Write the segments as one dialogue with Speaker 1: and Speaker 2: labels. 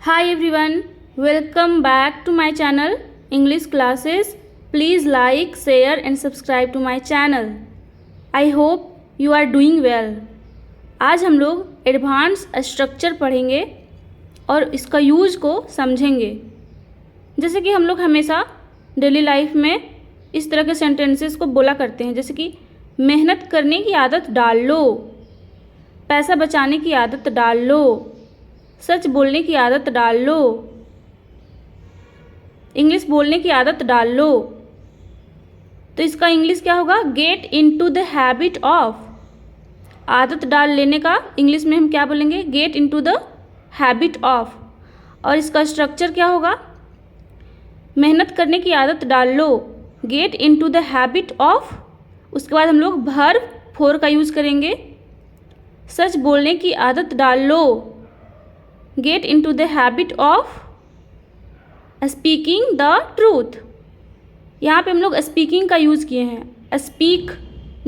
Speaker 1: Hi everyone, welcome back to my channel English Classes. Please like, share and subscribe to my channel. I hope you are doing well. आज हम लोग advance structure पढ़ेंगे और इसका use को समझेंगे। जैसे कि हम लोग हमेशा डेली लाइफ में इस तरह के सेंटेंसेस को बोला करते हैं, जैसे कि मेहनत करने की आदत डाल लो, पैसा बचाने की आदत डाल लो, सच बोलने की आदत डाल लो, इंग्लिश बोलने की आदत डाल लो। तो इसका इंग्लिश क्या होगा? Gate into the habit of. आदत डाल लेने का इंग्लिश में हम क्या बोलेंगे? Gate into the habit of. और इसका स्ट्रक्चर क्या होगा? मेहनत करने की आदत डाल लो, get into the habit of. उसके बाद हम लोग वर्ब फोर का यूज़ करेंगे। सच बोलने की आदत डाल लो, get into the habit of speaking the truth. यहाँ पे हम लोग स्पीकिंग का यूज़ किए हैं। स्पीक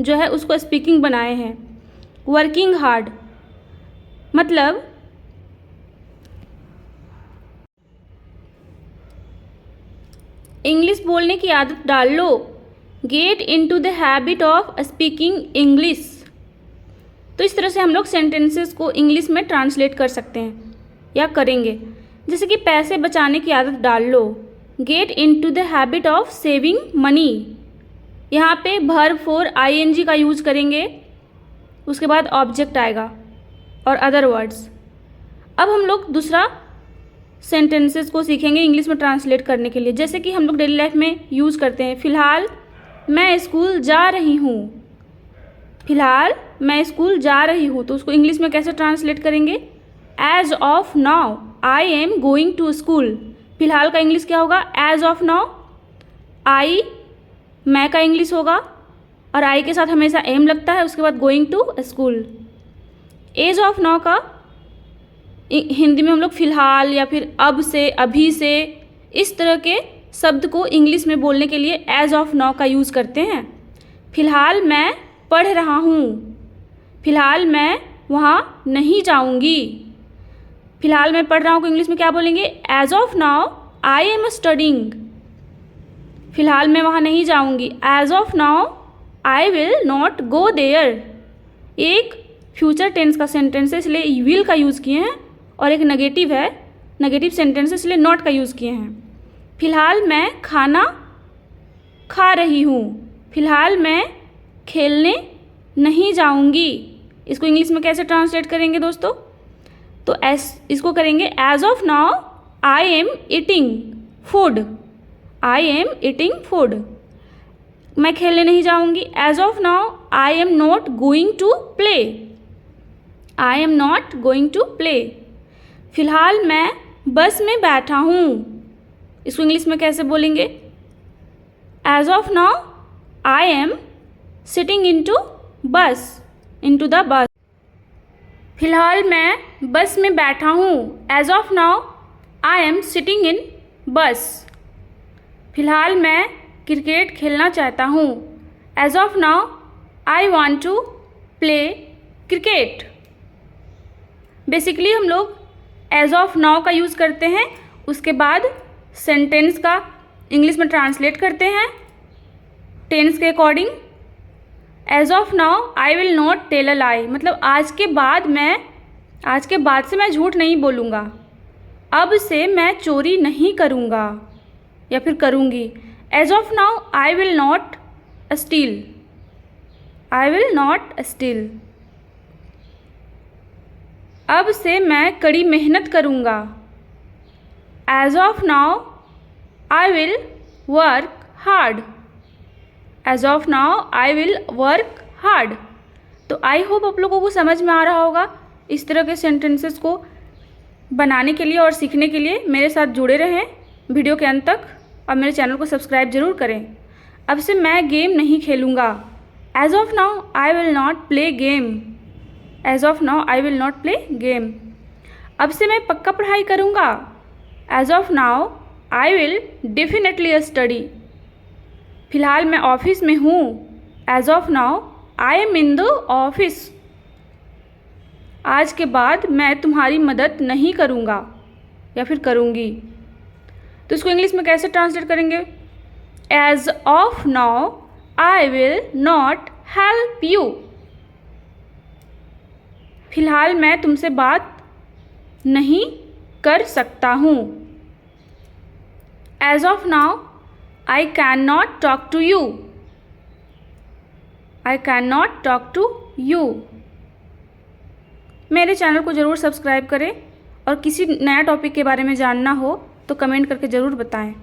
Speaker 1: जो है उसको स्पीकिंग बनाए हैं। वर्किंग हार्ड मतलब इंग्लिश बोलने की आदत डाल लो, get into the habit of speaking English. तो इस तरह से हम लोग सेंटेंसेस को इंग्लिश में ट्रांसलेट कर सकते हैं या करेंगे। जैसे कि पैसे बचाने की आदत डाल लो, get into the habit of saving money. यहाँ पे वर्ब फोर आईएनजी का यूज करेंगे, उसके बाद ऑब्जेक्ट आएगा और अदर वर्ड्स। अब हम लोग दूसरा सेंटेंसेस को सीखेंगे इंग्लिश में ट्रांसलेट करने के लिए। जैसे कि हम लोग डेली लाइफ में यूज़ करते हैं, फ़िलहाल मैं स्कूल जा रही हूँ। फ़िलहाल मैं स्कूल जा रही हूँ, तो उसको इंग्लिश में कैसे ट्रांसलेट करेंगे? As of now I am going to school. फ़िलहाल का इंग्लिश क्या होगा? As of now. आई मैं का इंग्लिश होगा और आई के साथ हमेशा एम लगता है, उसके बाद going to school. As of now का हिंदी में हम लोग फ़िलहाल या फिर अब से, अभी से, इस तरह के शब्द को इंग्लिश में बोलने के लिए एज ऑफ नाउ का यूज़ करते हैं। फ़िलहाल मैं पढ़ रहा हूँ, फ़िलहाल मैं वहाँ नहीं जाऊँगी। फ़िलहाल मैं पढ़ रहा हूँ को इंग्लिश में क्या बोलेंगे? As of now I am studying. फ़िलहाल मैं वहाँ नहीं जाऊँगी, as of now I will not go there. एक फ्यूचर टेंस का सेंटेंस है इसलिए विल का यूज़ किए हैं, और एक नेगेटिव है, नेगेटिव सेंटेंस है इसलिए नॉट का यूज़ किए हैं। फ़िलहाल मैं खाना खा रही हूँ, फ़िलहाल मैं खेलने नहीं जाऊँगी। इसको इंग्लिश में कैसे ट्रांसलेट करेंगे दोस्तों? तो इसको करेंगे as of now I am eating food, I am eating food. मैं खेलने नहीं जाऊँगी, as of now I am not going to play, I am not going to play. फ़िलहाल मैं बस में बैठा हूँ, इसको इंग्लिश में कैसे बोलेंगे? As of now I am sitting into bus, into the bus. फ़िलहाल मैं बस में बैठा हूँ, as of now I am sitting in bus. फ़िलहाल मैं क्रिकेट खेलना चाहता हूँ, as of now I want to play cricket. Basically हम लोग एज ऑफ नाउ का यूज़ करते हैं, उसके बाद सेंटेंस का इंग्लिश में ट्रांसलेट करते हैं टेंस के according. As of now I will not tell a lie मतलब आज के बाद से मैं झूठ नहीं बोलूँगा, अब से मैं चोरी नहीं करूँगा या फिर करूँगी। As of now I will not steal, I will not steal. अब से मैं कड़ी मेहनत करूँगा, as of now I will work hard, as of now I will work hard. तो आई होप आप लोगों को समझ में आ रहा होगा। इस तरह के सेंटेंसेस को बनाने के लिए और सीखने के लिए मेरे साथ जुड़े रहें वीडियो के अंत तक, और मेरे चैनल को सब्सक्राइब ज़रूर करें। अब से मैं गेम नहीं खेलूँगा, as of now I will not play game, as of now I will not play game. अब से मैं पक्का पढ़ाई करूँगा, as of now I will definitely study. फ़िलहाल मैं ऑफिस में हूँ, as of now I am in the office. आज के बाद मैं तुम्हारी मदद नहीं करूँगा या फिर करूँगी। तो इसको इंग्लिश में कैसे ट्रांसलेट करेंगे? As of now I will not help you. फिलहाल मैं तुमसे बात नहीं कर सकता हूँ। As of now I can not talk to you. I can not talk to you. मेरे चैनल को ज़रूर सब्सक्राइब करें और किसी नया टॉपिक के बारे में जानना हो तो कमेंट करके ज़रूर बताएं।